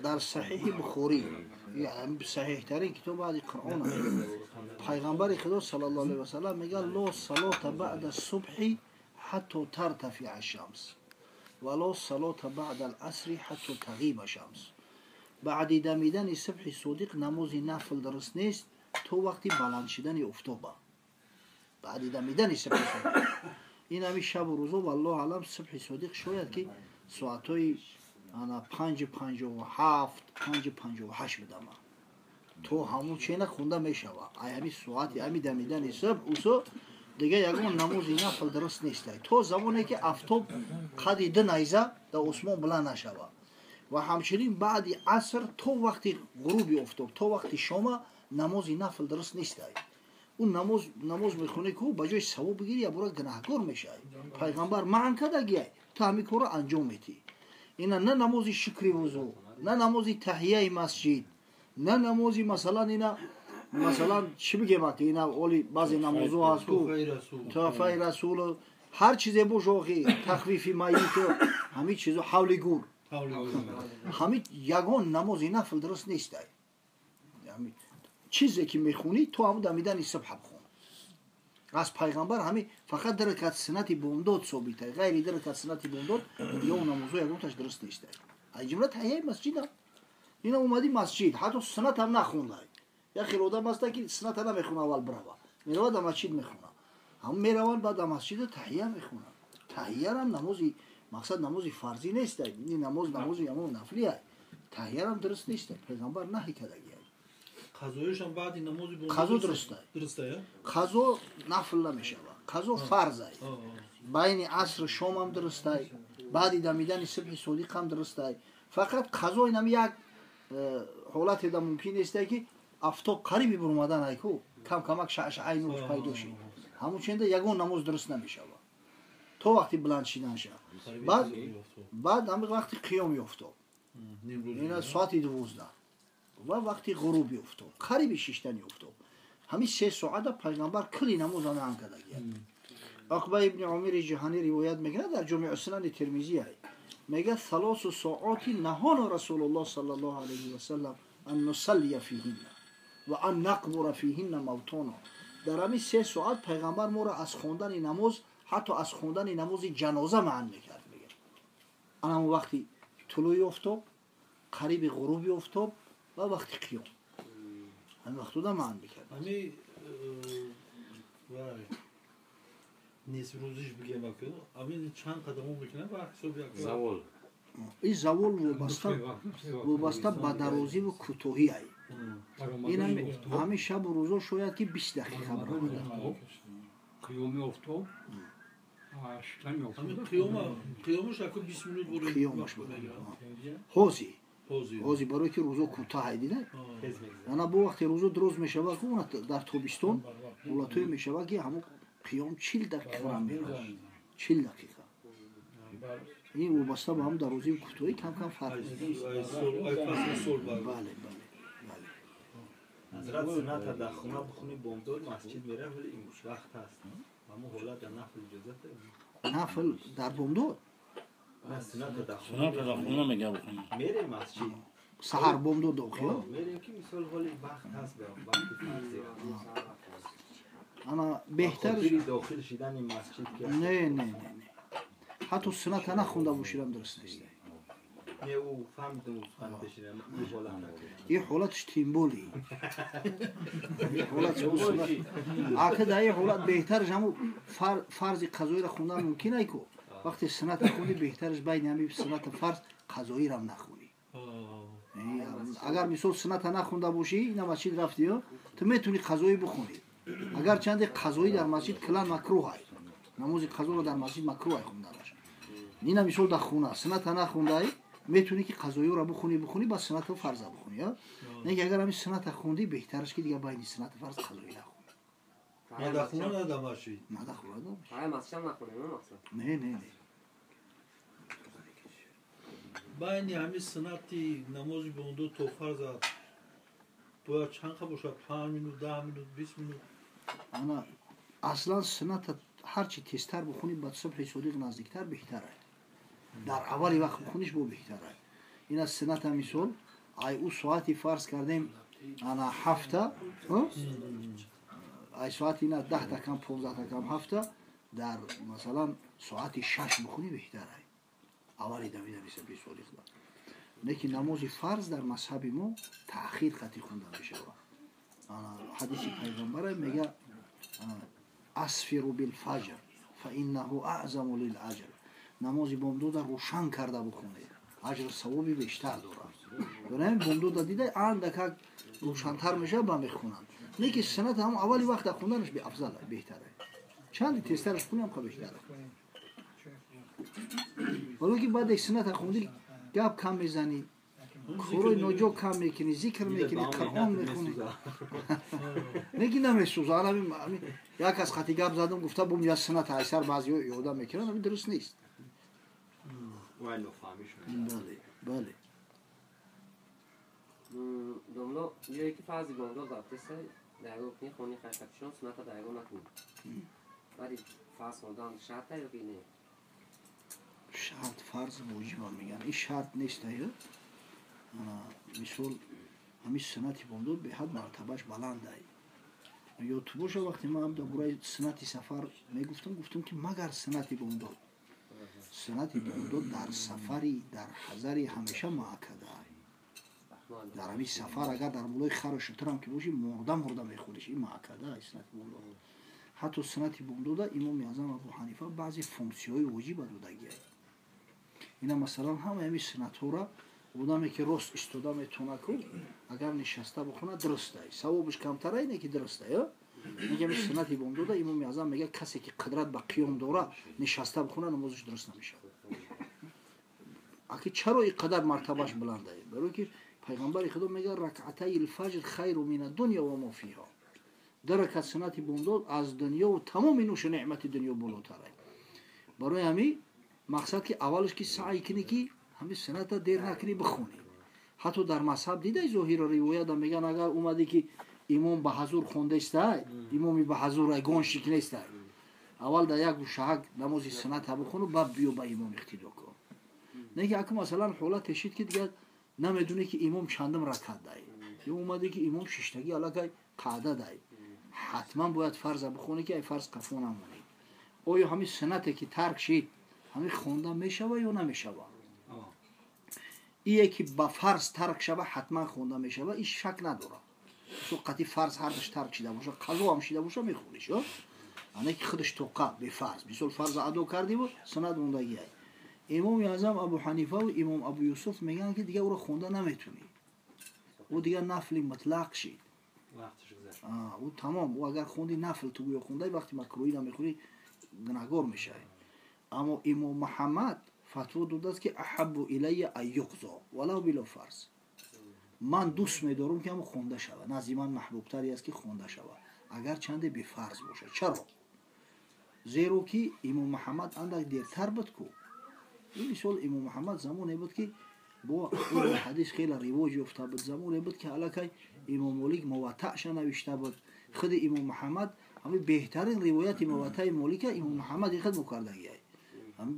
در صحیح بخاری یعنی صحیح ترین کتاب بعد قرآن پیغمبر خدا صلی الله علیه و سلم میگه لا صلات بعد الصبح حتی ترتفع الشمس ولا صلات بعد العصر حتی تغیب الشمس. بعد دمیدن صبح صادق نماز نفل درست نیست تو وقتی بلند شدن افتابه. بعد دمیدن صبح صادق این همی شب و روزا والله علم صبح صادق شاید که ساعتای 5:57 5:58 بدم تو همون چه نخونده میشوه همی ساعت همی دمیدن صبح اوسو دیگه یکون نماز نفل درست نیست تو زمانی که افتاب قد ده نیزه در اسمان بلند نشوه و همچنین بعد عصر تو وقتی غروبی افتاب تو وقتی شما نماز نفل درست نیست اون نماز میخونه که بجای ثواب بگیری یا برای گناهکار میشه. پیغمبر معن کدگی تو همین کار انجام میدی. اینا نه نماز شکری وضو نه نماز تحیه مسجد نه نماز مثلا اینا مثلا چی بگم که اینا اولی بعضی نمازها هست توفی رسول هر چیزی بوشوخی تخفیف میت همین چیزو حول گور همین یگان نماز نفل درست نیست. یعنی چیزی که میخونی تو هم دمیدن صبح بخون. از پیغمبر همین فقط در رکعت سنتی بونداد ثابته غیر در رکعت سنتی بونداد یا اون نمازو یگانش درست نیست. از جمله تحیه مسجد هم اینا اومدی مسجد حتی سنت هم نخونده یا خیلی آدم هست که سنت هم نمیخونه اول بروا میروه در مسجد میخونه هم میروان بعد در مسجد تحیه میخونه. تحیه هم نمازی مقصد نمازی فرضی نیست این نمازی همون نفلی است. تحیه هم درست نیست پیغمبر نهی کرده. قضایش هم بعد نماز قضا درسته قضا نفل نمیشه قضا فرض است. بین عصر شام هم درسته بعد دمیدن صبح صادق هم درسته. فقط قضا اینم یک حالت ده ممکن است که افتاب قریبی بر اومدن ایکو کم کمک شعشعه نورش پیدا شد همون چنده یگون نماز درست نمیشه تو وقتی بلند شدن شد بعد هم وقتی قیام افتاب اینا ساعت 12 و وقتی غروبی افتاب قریبی ششتنی افتاب همین 3 ساعت پیغمبر کلی نماز آن کرده. عقبه ابن عامر جهانی روایت میکنه در جامع سنن ترمذی میگه 3 ساعات نهانا رسول الله صلی الله علیه و سلم ان نصلی فیهن و ان نقبر فیهن موتانا. در همین 3 ساعت پیغمبر ما را از خواندن نماز حتی از خواندن نماز جنازه منع میکرد. میگه انا وقتی طلوع افتاب قریب غروبی افتاب و وقتی قیام همین وقتو دا منع میکرد. همین نیست روزش بگیم که همین چند قدمو میکنه و حساب یک زوال این زوال وابسته به درازی و کوتاهی است. این همین شب و روزا شاید که 20 دقیقه برآمده. قیام افتاب شتن افتاب قیامش اکو 20 منوت برو قیامش بود حوزی برای که روزا کوتاه دیده انا با وقتی روزا دراز میشود که اون در تابستان ولاتوی میشود که همون قیام 40 دقیقه هم میره 40 دقیقه این وابسته به هم درازی و کوتاهی کم کم فرق میکنه. بله حضرت سنت در خونه بخونی بامداد مسجد میره ولی این وقت هست اما حالت در نفل اجازت نفل در بامداد سنت در خونه میگه بخونی میره مسجد سحر بامداد داخل میریم که مثال حالی وقت هست به وقتی فرضی اما بهتر داخل شدن این مسجد که نه حتی سنت نخونده باشیدم درست نیست. نه او فهمیدم فهمید بشیدم این حالتش تیمبولی این حالتش بسنت عقد این حالت بهترش همون فرض قضایی را خوندن ممکنه که وقتی سنت خوندی بهترش بین همین سنت فرض قضایی را نخونی. اگر مثال سنت نخونده باشی این مسجد رفتی تو میتونی قضایی بخونی. اگر چند قضایی در مسجد کلا مکروه است نماز قضا رو در مسجد مکروه خوندنش اینا مثال در خونه سنت نخونده میتونی که قضایی رو بخونی با سنت فرض بخونی نه اگر همین سنت خوندی بهترش که دیگه بین سنت فرض قضایی نخونی نه در خونه نه در مسجد نه در خونه های مسجد هم نخونی نه بین همین سنتی نمازی به اون دو تو فرض باید چند خب باشد 5 منوت 10 منوت 20 منوت اما اصلا سنت هرچی تیزتر بخونی با صبح صادق نزدیکتر بهتره در اولی وقت بخونیش بو بهتره این از سنت هم مثال ай у соати фарз кардем ана 7 ай соати ина 10 такам 15 такам 7 дар масалан соати 6 бихунӣ беҳтар ай аввали давида биса бисоли худа лекин намози фарз дар мазҳаби мо таъхир қати хунда мешавад ҳадиси пайғамбар мега асфиру билфаҷр фаиннаҳу аъзаму лилаҷр намози бомдода рӯшан карда бихунед аҷр савоби бештар дорад донем бомдода дидай андакак рӯшантар мешавад ба мехунанд лекин санат ҳам аввали вақта хунданаш беафзал беҳтар чанди тезтараш кунам ка беҳтар вало ки баъде саната хунди гап кам мезанӣ корои ноҷо кам мекунӣ зикр мекунӣ қуръон мехунӣ лекин намесӯза як аз хати гап задам гуфта бум я саната айсар баъзиҳо иёда мекунанд ҳамин дуруст нест бале домло ё ки фарзи бомдод заптеса дайго кни хони хашакшон суната дайго накунӣ вали фарз ходан шарта ё ки не шарт фарз воҷиба меган ин шарт нест ая мисол ҳамин санати бомдод беҳад мартабаш баланд ай ёдту боша вақте ман дар бораи санати сафар мегуфтам гуфтам ки магар санати бомдод дар сафари дар ҳазари ҳамеша муаккада ай дар ҳамин сафар агар дар болои хару шутрам ки боши мурда мехӯриш ин муаккада ай санати бомдод ҳатто санати бомдода имоми аъзам абу ҳанифа баъзе функсияҳои воҷиба додагӣ ай ина масалан ҳамаи ҳамин санатҳора одаме ки рост истода метонаку агар нишаста бихона дуруст ай савобиш камтар ай не ки дуруст ай мегами санати бомдода имоми аъзам мега касе ки қудрат ба қиём дора нишаста бихона намозиш дуруст намешавад аки чаро ин қадар мартабаш буланд ай барои ки пайғамбари худо мега ракъатаи лфаҷр хайру мин аддунё ва мо фиҳо ду ракъат санати бомдод аз дунёву тамоми нӯшу неъмати дунё болотар ай барои ҳамин мақсад ки аввалш ки саъй кунӣ ки ҳамин саната дер накунӣ бихунӣ ҳатто дар мазҳаб дидай зоҳира ривоята меган агар омадӣ ки имом ба ҳазур хондестай имоми ба ҳазур ай гон шикнестай аввал дар як гӯшаҳак намози саната бихону баъд биё ба имом иқтидо кун не ки аку масалан ҳолате шид ки дигар намедонӣ ки имом чандам ракъат дай ё омадӣ ки имом шиштагӣ аллакай қаъда дай ҳатман бояд фарза бихонӣ ки ай фарз қафо намонӣ оё ҳамин санате ки тарк шид ҳамин хонда мешава ё намешава ие ки ба фарз тарк шава ҳатман хонда мешава ин шак надорад қати фарз ҳардаш тарк шида боша қазо ҳам шида боша мехониш ане ки худаш тоқа бефарз мисол фарза адо кардиву санат мондагӣ ай имоми аъзам абу ҳанифаву имом абу юсуф мегӯянд ки дигар ӯро хонда наметунӣ ӯ дигар нафли мутлақ шид ӯ тамом ӯ агар хонди нафл ту гӯё хондай вақти макрӯҳӣ намехонӣ гунаҳгор мешавӣ аммо имом муҳаммад фатво додааст ки аҳаббу илайя ан юқзо валав било фарз ман дӯст медорам ки ҳамо хонда шава назди ман маҳбубтаре аст ки хонда шава агар чанде бефарз боша чаро зеро ки имом муҳаммад андак дертар буд ку мисол имом муҳаммад замоне буд ки бо илми ҳадис хеле ривоҷ ёфта буд замоне буд ки аллакай имом молик муваттаъша навишта буд худи имом муҳаммад ҳамин беҳтарин ривояти муваттаи молика имом муҳаммад ихад мукардагӣ ай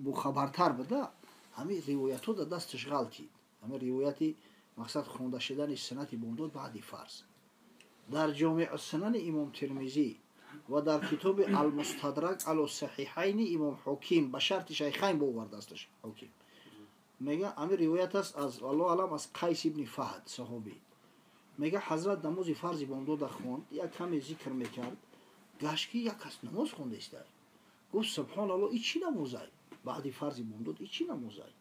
бохабартар буда ҳамин ривоятҳо дар дасташ ғал кид ҳамин ривояти мақсад хонда шудани санати бомдод баъди фарз дар ҷомеъу сунани имом тирмизӣ ва дар китоби алмустадрак ало саҳиҳайни имом ҳоким ба шарти шайхайн боовардаасташ ҳоким мега ҳамин ривоят аст аз аллоҳу аълам аз қайс ибни фаҳд саҳобӣ мега ҳазрат намози фарзи бомдода хонд як каме зикр мекард гашт ки як кас намоз хондестай гуфт субҳоналлоҳ ин чӣ намозай баъди фарзи бомдод ин чӣ намозай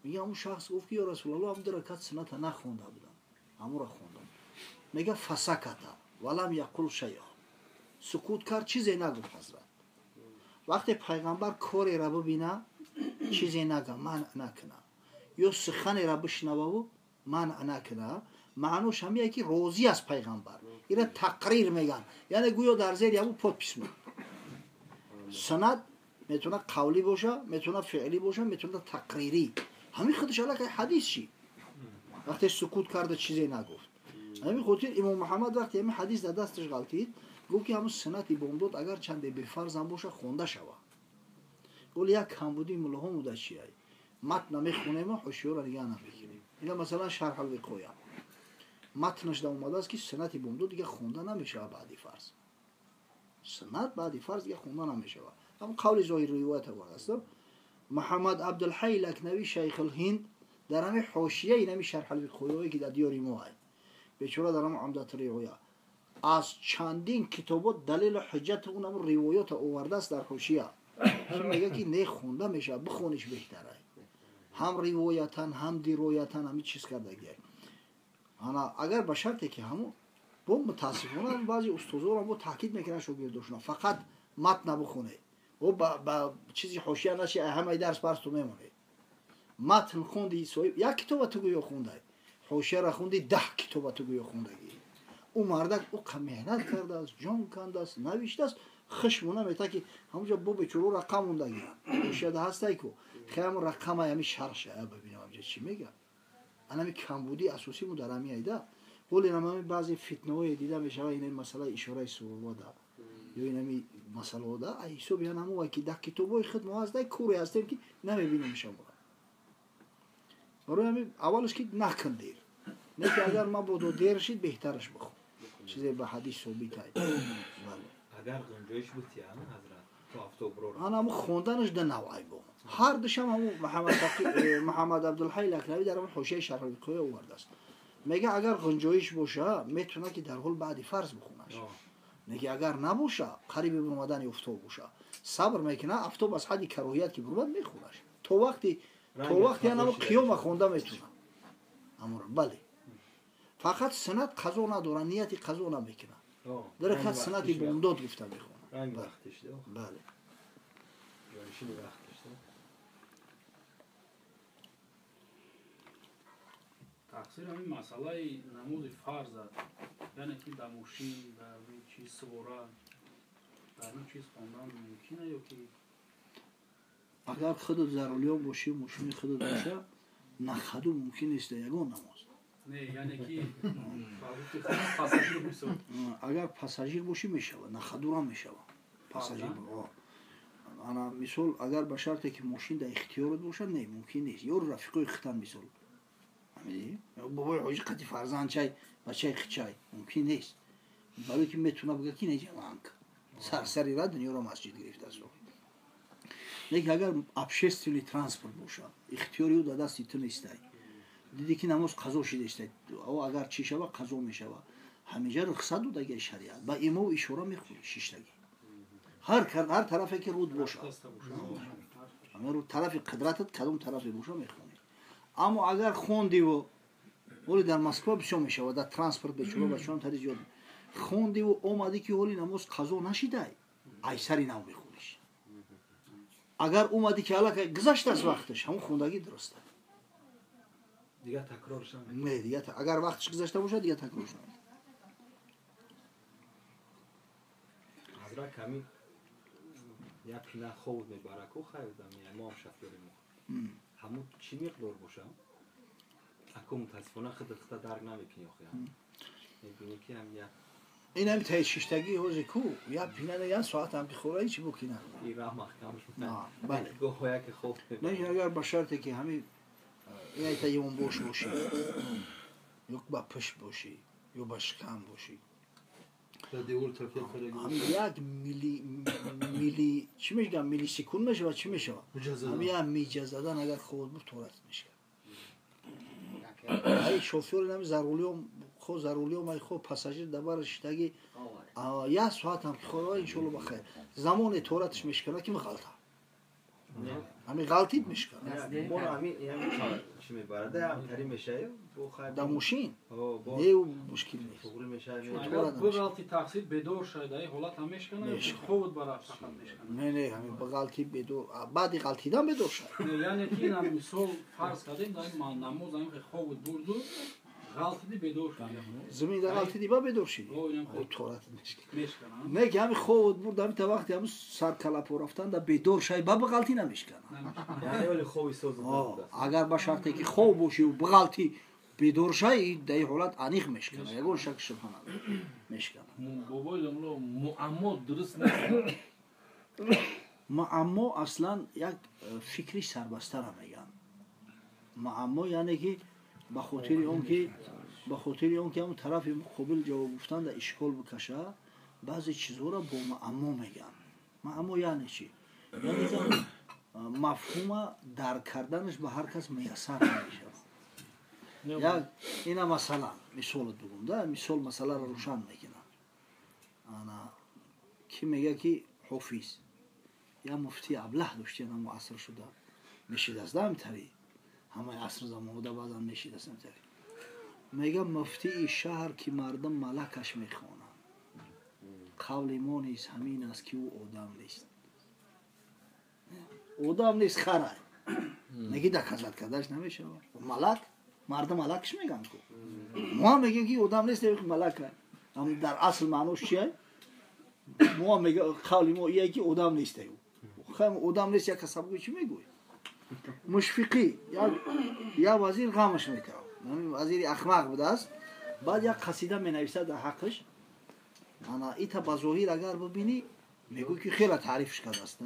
мега ҳамун шахс гуфт ки ё расулаллоҳ ҳам ду ракат суната нахонда будам ҳамонро хондам мега фасаката валам яқул шайъо сукут кард чизе нагуфт ҳазрат вақте пайғамбар кореро бибина чизе нага манъ накуна ё суханеро бишнававу манъ накуна маънош ҳамие ки розӣ аст пайғамбар ира тақрир меган яъне гӯё дар зери ҳамун подпис мекунад санад метавонад қавлӣ боша метавонад феълӣ боша метавонад тақрирӣ ҳамин худаш аллакай ҳадис шид вақте сукут карда чизе нагуфт ҳамин хотир имом муҳаммад вақте ҳамин ҳадис дар дасташ ғалтид гуфт ки ҳамун санати бомдод агар чанде бефарзам боша хонда шава оли як камбуди муллоҳо муда чи ай матна мехонема ҳушёра нигаҳ намекунем ина масалан шарҳ алвиқоя матнаш да омадааст ки суннати бомдо дига хонда намешавад баъди фарз. Суннат баъди фарз дига хонда намешавад. ам қавли зоҳири ривоят авардааст. Муҳаммад Абдулҳай Лакнавӣ Шайхул Ҳинд дар ҳамин ҳошияи нами Шарҳ Алфиқҳое ки дар диёри мо ай. Бечора дар ҳамин Умдату Риоя аз чандин китобот далелу ҳуҷҷату ҳамн ривоёта овардааст дар ҳошия. Ки мега ки не хонда мешавад, бихониш беҳтар ай. ҳам ривоятан, ҳам дироятан ҳамин чиз кардагиай. Ана агар ба шарте ки ҳамон бо мутаассифона баъзи устозорам бо таъкид мекунанд шогирдошона фақат матна бихоне. О ба чизи ҳошия наши ҳамаи дарс барс ту мемонед. Матн хунди соҳиб як китоба ту гӯё хундай. ҳошияра хунди 10 китоба ту гӯё хундагӣ. Ӯ мардак ӯ қа меҳнат кардааст, ҷон кандааст, навиштааст, хушмона мета ки ҳамҷа бо бечуро рақам мондагиранд. ҳошияда ҳастай ку хеам рақама ями шарша бибинам ҳамҷа чӣ мегӯяд. Анами камбуди асосӣ мо дар ҳамин айда. Ҳоле намами баъзе фитнаҳое дида мешавад инами масъалаи ишораи сурувода ё инами масъалаода ай ҳисоби ҳамон ки дар китобҳои худ мо ҳастай куре ҳастем ки намебинем шамо. барои ҳамин аввалаш ки накун дер. Не ки агар мабодо дер шид беҳтараш бихон. чизе ба ҳадис собитай. агар гунҷоиш бутия ҳазрат то автобро ҳамон хонданаш да навъай бо. ҳар душам ҳамон Муҳаммад Абдулҳай Лакнавӣ дар ҳамон ҳошияи Шарҳ Алфиқҳое овардааст. мега агар гунҷоиш боша метавона ки дар ҳол баъди фарз бихонаш. мега агар набоша қариби омадани офтоб боша сабр мекуна афтоб аз ҳадди кароҳият ки бурбад мехонаш. то вақти ҳамон қиёма хонда метавона. аммо бале фақат суннат қазо надорад, нияти қазо намекунад. дарекат суннати бомдод гуфта мехонад. бале тақсир ҳамин масъалаи намози фарзат яъне ки дар мошин дар чиз сувора дар ин чиз хондан мумкина ё ки агар худут зарулиён бошӣ мошини худут боша нахаду мумкин нест ягон намоз. не яъне ки пассажир бисо агар пассажир бошӣ мешавад нахадурам мешавад пассажир. ана мисол агар ба шарте ки мошин дар ихтиёрот бошад не мумкин нест. ёру рафиқои хитан мисол бобои ҳоҷи қати фарзандчай бачаи хичай мумкин нест. барое ки метавона бигӯяд ки неҷаманг сарсари ра дунёро масҷид гирифтааст. лекин агар общественный транспорт бошад ихтиёри ӯ дар дасти ту нестай. диди ки намоз қазо шидестай агар чӣ шавад қазо мешавад. ҳамиҷа рухсат додагиай шариат ба имову ишора мехӯри шиштагӣ ҳар тарафе ки руд бошад тарафи қидратат кадом тарафе боша мехӯни. аммо агар хондиву ҳоли дар Москва бисёр мешавад дар транспорт бечора бачаам тари зиёд хондиву омадӣ ки ҳоли намоз қазо нашидай айсари нав мехӯриш. агар омадӣ ки аллакай гузаштааст вақташ ҳамон хондагӣ дуруст аст. дига такрорш не дига агар вақташ гузашта бошад дига такрорш намед. ҳазрат ками як пина ховд мебараку хайдам имом шафёри мо ҳамун чӣ миқдор боша ако мутаассифона хита дарк намекунӣ охи мебинӣ ки ҳам як ин ҳами таи шиштагӣ ҳози ку як пина як соат ҳам ки хӯра ҳичи букина. ира маҳкамш бале гоҳо яке ховд не агар ба шарте ки ҳами инайта ёнбош бошӣ ё ба пушт бошӣ ё ба шикам бошӣ ҳами як мили чӣ мешавад миллисекунд мешавад чӣ мешавад ҳами як миҷа задан агар ховд буд торат мешавад. ай шофёри нами зарулиём ай хо пассажир дабар шиштаги як соат ҳам ки хора иншоалло бахайр замоне тораташ мешкана ки мағалта ҳами ғалтит мешкана чӣ мебарада ҳам тари мешаи дар мошин не мушкил нест. биғалти тақсир бедор шуда ҳолат ҳам мешкана ховд бара фақат мешкана не ҳами биғалти бедор баъди ғалтидан бедор шуд яъне ки ин мисол фарз кардем дар намоз ҳам ховд бурду ғалтиди бедор шуд зиминда ғалтиди ба бедор шуди торат мешкана не ки ҳами ховд бурд ҳами та вақти ҳами сар калапо рафтан да бедор шай ба биғалти намешкана. агар ба шарте ки хов бошиву биғалти бедор шай дар ҳолат аниқ мешкана ягон шак шубҳа мешкана. бобои замло муаммо дуруст нест. муаммо аслан як фикри сарбастара меган. муаммо яъне ки ба хотири он ки به خاطر اون که اون طرف مقابل جواب گفتن در اشکال بکشه بعضی چیزها را با معما میگن. معما یعنی چی؟ یعنی که مفهوم درک کردنش به هر کس میسر نمیشه. یا اینا مثلا مثال بگم ده مثال مسئله را روشن میکنم. انا کی میگه که حافظ یا مفتی ابله داشته اینا معاصر شده میشید از دم تری همه عصر زمان بوده بعدم میشید از دم تری میگه مفتی شهر که مردم ملکش میخوانند قول ما نیست همین است که او آدم نیست. آدم نیست خره میگه در خزت کردش نمیشه ملک مردم ملکش میگن که ما میگه که آدم نیست ملک هم در اصل معنوش چیه؟ ما میگه قول ما ایه که آدم نیست خیلی آدم نیست یا کسب چی میگوی مشفقی یا وزیر غمش میکنه وزیر اخمق بوده است بعد یک قصیده می نویسه در حقش انا ایتا بظاهر اگر ببینی میگوی که خیلی تعریفش کرده است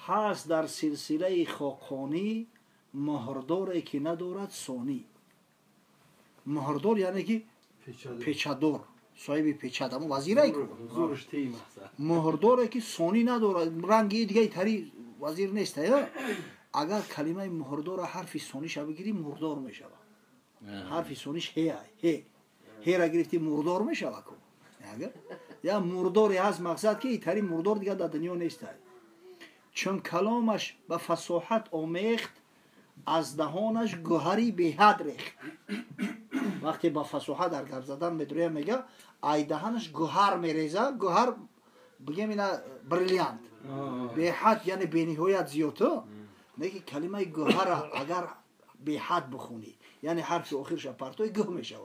هست در سلسله خاقانی مهرداری که ندارد ثانی. مهردار یعنی که پیچدار صاحب پیچد اما وزیره مهرداری که ثانی ندارد رنگی دیگه تری وزیر نیست. اگر کلمه مهردار حرف ثانیش بگیری مردار میشه. حرف ثانیش هی را گرفتی مردار میشه. اگر یا مرداری هست مقصد که تری مردار دیگه در دنیا نیست. چون کلامش به فصاحت آمیخت از دهانش گوهری به حد ریخت. وقتی با فصاحت در گپ زدن میدونه میگه ای دهانش گوهر میریزه. گوهر بگیم اینا بریلیانت به حد یعنی به نهایت زیاده. میگه کلمه گوهر اگر به حد بخونی یعنی حرف آخرش پرتوی گوه میشه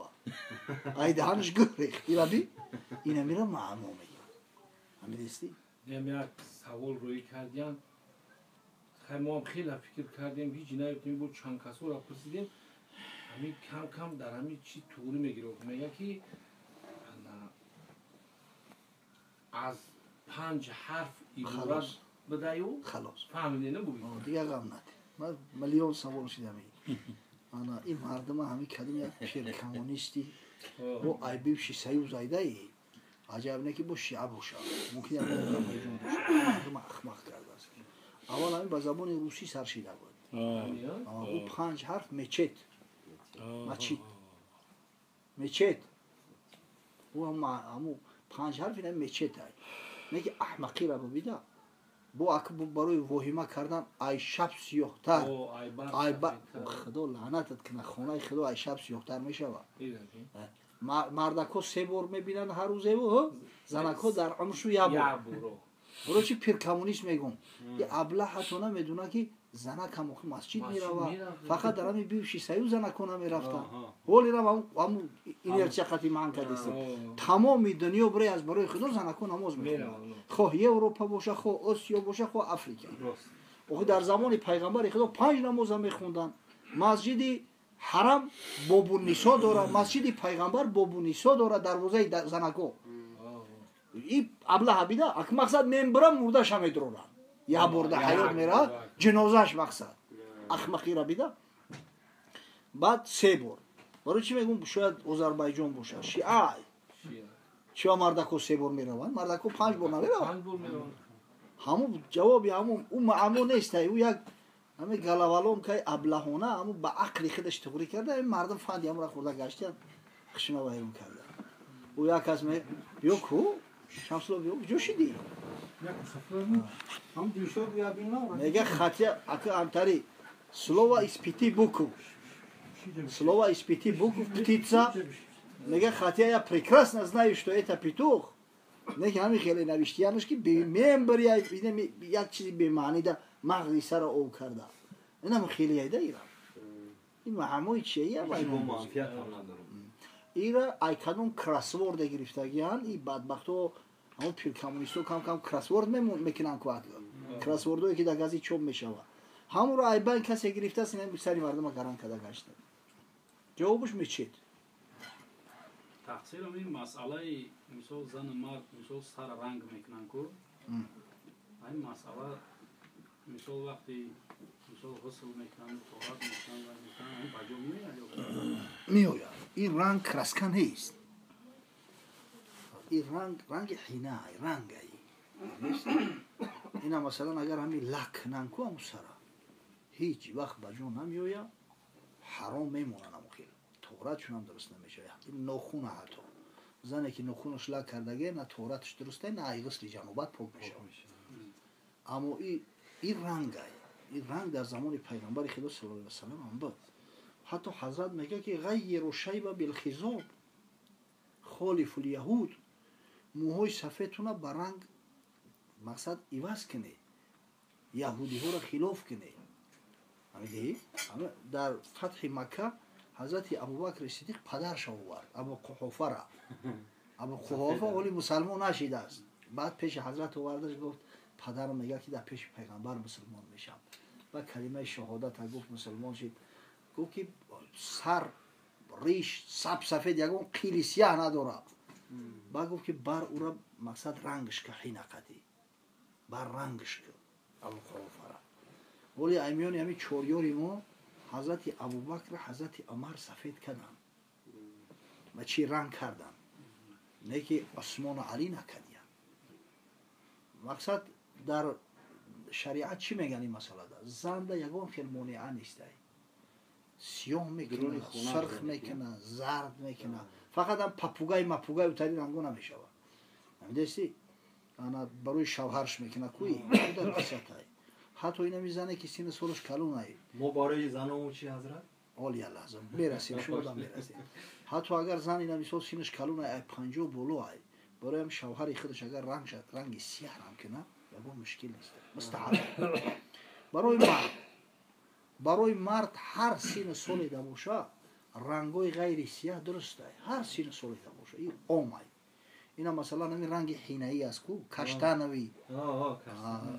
ای دهانش گوه ریخت. اینا میره معما میگه همیستی یک سوال روی کردیم خیلی ما هم خیلی فکر کردیم هیچ نیفتیم بود چند کسو را پرسیدیم همین کم کم در همین چی طوری میگیره میگه که از 5 حرف عبارت بدهیو خلاص فهمیده نبودیم دیگه غم نده من میلیون سوال شدم انا این مردم همین کلمه یک پیر کمونیستی و عیبی سیو زایده ای عجب نه که با شیعه باشه ممکن است مردم اخمق کرده است. اول همین با زبان روسی سرشیده بود او 5 حرف مچت مچت او همو 5 حرف اینا مچت ای میگه احمقی را ببینه با برای وهمه کردن ای شب سیاه‌تر ای خدا لعنتت کنه خونه خدا ای شب سیاه‌تر میشه مردکو 3 بار میبینن هر روز و زنکو در عمرشو یک بار برو چی پیر کمونیست میگم یه ابله حتی نمیدونه که زنک هم مسجد میروه فقط در همین بیوشی سیو زنکو نمیرفتن ولی را همون این چقدر معنی کردیست تمامی دنیا برای خدا زنکو نماز میخونن خواه یه اروپا باشه خواه آسیا باشه خواه افریقا او در زمان پیغمبر خدا 5 نماز هم میخوندن. مسجد حرم بابو نیسا داره مسجد پیغمبر بابو نیسا داره دروازه زنکو این ابله حبیده اک مقصد منبرم مردش هم میدرونن یا برده حیات میره جنازش مقصد اخمقی را بیده. بعد 3 بار برای چی میگم شاید آذربایجان باشه شیعه چیا مردکو 3 بار میرون مردکو 5 بار نمیرون همون جوابی همون اون معمول نیست او یک همه گلوالون که ابلهونه همون با عقل خودش تغییر کرده این مردم فندی هم را خورده گشتن خشم وایرون کرده او یک کس می بیو کو شمسلو بیو جوشیدی هم دیشب بیا بینا میگه خطی اکه امتری سلوا اسپیتی بوکو سلوا اسپیتی بوکو птица میگه خطی یا прекрасно знаешь что это петух میگه همین خیلی نوشتیانش که به ممبر یک چیزی به معنی ده مغزی سر او کرده این هم خیلی ایده ایران این معموی چیه با منفیت هم ندارم ایرا ایکانون کراسورد گرفتگیان این بدبختو همون پیر کمونیستو کم کم کراسورد میکنن که کراسوردوی که در گازی چوب میشوه همون رو ایبان کسی گرفته است این سری مردم گران کرده گشته جوابش میچید تقصیر این مسئله مثال زن مرد مثال سر رنگ میکنن که این مسئله مثال وقتی مثال غسل میکنن طهارت میکنن و میکنن این بجا میاد یا میآید. این رنگ کراسکن نیست. این رنگ حینه ای، رنگ ای. اینا مثلا اگر همین لک ننکو هم سرا هیچ وقت بجا نمیآید، حرام میمونن همون خیلی. طهارتشون هم درست نمیشه. این ناخون حتی زنی که ناخونش لک کردگه نه طهارتش درسته نه ای غسل جنابت پاک میشه. اما این رنگ ای. این رنگ در زمان پیغمبر خدا صلی الله علیه و سلم هم بود. حتی حضرت میگه که غیر الشیب بالخضاب خالف الیهود، موهای سفیدتون به رنگ مقصد عوض کنه، یهودی ها را خلاف کنه. همین در فتح مکه حضرت ابوبکر صدیق پدرش آورد، ابو قحافه را. ابو قحافه ولی مسلمان نشده است. بعد پیش حضرت آوردش گفت پدرم میگه که در پیش پیغمبر مسلمان میشم. و کلمه شهادت گفت مسلمان شد. گفت که سر ریش سفید یگون قیلی سیاه نداره. بعد گفت که بر او را مقصد رنگش که حینقتی بر رنگش که ابو قحافه را. ولی ایمیان همین چوریوری ما حضرت ابوبکر حضرت عمر سفید کردن و چی رنگ کردن، نه که عثمان و علی نکردن. مقصد در شریعت چی میگن این مسئله ده؟ زن ده یگان خیلی مانعه نیسته، سیاه میکنه، سرخ میکنه، زرد میکنه، فقط هم پاپوگای مپوگای اوتری رنگو نمیشود. نمیدستی؟ انا بروی شوهرش میکنه کوی در قصته. حتی اینا میزنه که سین سالش کلون ای. ما برای زنمون چی حضرت؟ عالی لازم میرسیم شما میرسیم. حتی اگر زن اینا میسال سینش کلون ای 50 بولو ای، برای هم شوهر خودش اگر رنگ سیاه رنگ کنه یا مشکل نیست. مستحب. برای مرد هر سین سالی دا باشه رنگای غیر سیاه درسته. هر سین سالی دا باشه این عامه. اینا مثلا همین رنگ حینه‌ای است کو کشتنوی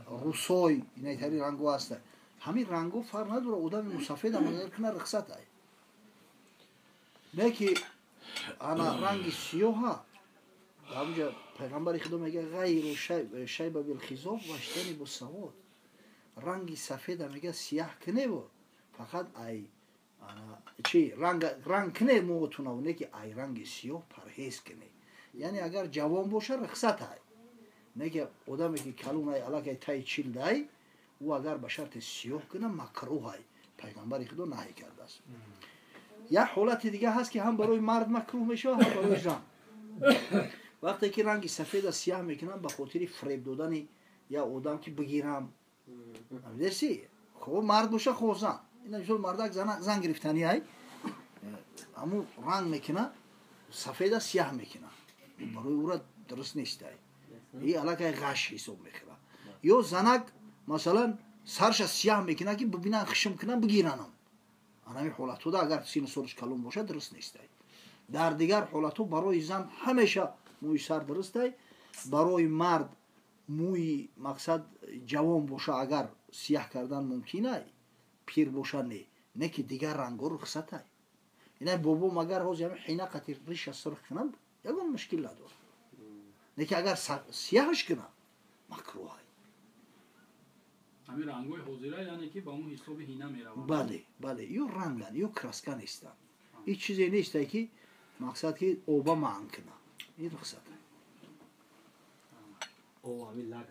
روسوی اینا تری رنگو هست. همین رنگو فرق نداره. آدم مسافد هم اگر کنه رخصت ای. نه که انا رنگ سیاه همونجا پیغمبر خدا میگه غیر شیب بالخضاب و اشتنی با سواد. رنگی سفید میگه سیاه کنه و فقط ای چی رنگ کنه موتونه و نه که ای رنگ سیاه پرهیز کنه. یعنی اگر جوان باشه رخصت های، نه که آدمی که کلون های علاقه تای چیل دای او اگر به شرط سیاه کنه مکروه های. پیغمبر خدا نهی کرده است. یا حالت دیگه هست که هم برای مرد مکروه میشه هم برای زن. وقتی که رنگ سفید سیاه میکنن به خاطر فریب دادن یا آدم که بگیرم درستی خب مرد باشه خب زن اینا جور مردک زن گرفتنی های همون رنگ میکنه سفید سیاه میکنه برای او را درست نیست های. این علاقه غش حساب میکنه. یا زنک مثلا سرش سیاه میکنه که ببینن خشم کنن بگیرنم. همین حالتو ده اگر سین سرش کلون باشه درست نیست های. در دیگر حالتو برای زن همیشه موی سر درسته. برای مرد موی مقصد جوان باشه اگر سیاه کردن ممکنه، پیر باشه نه که دیگر رنگا رخصت های. اینا بابا مگر روز همین حینه قطیر ریش سرخ کنم یکم مشکل نداره. نه که اگر سیاهش کنم مکروه های. همین رنگای حاضره یعنی که با اون حساب حینه میروند. بله یو رنگن یو کراسکن نیستن. این چیزی نیست که مقصد که اوبا معنی کنه. این رخصت های. او همین لگ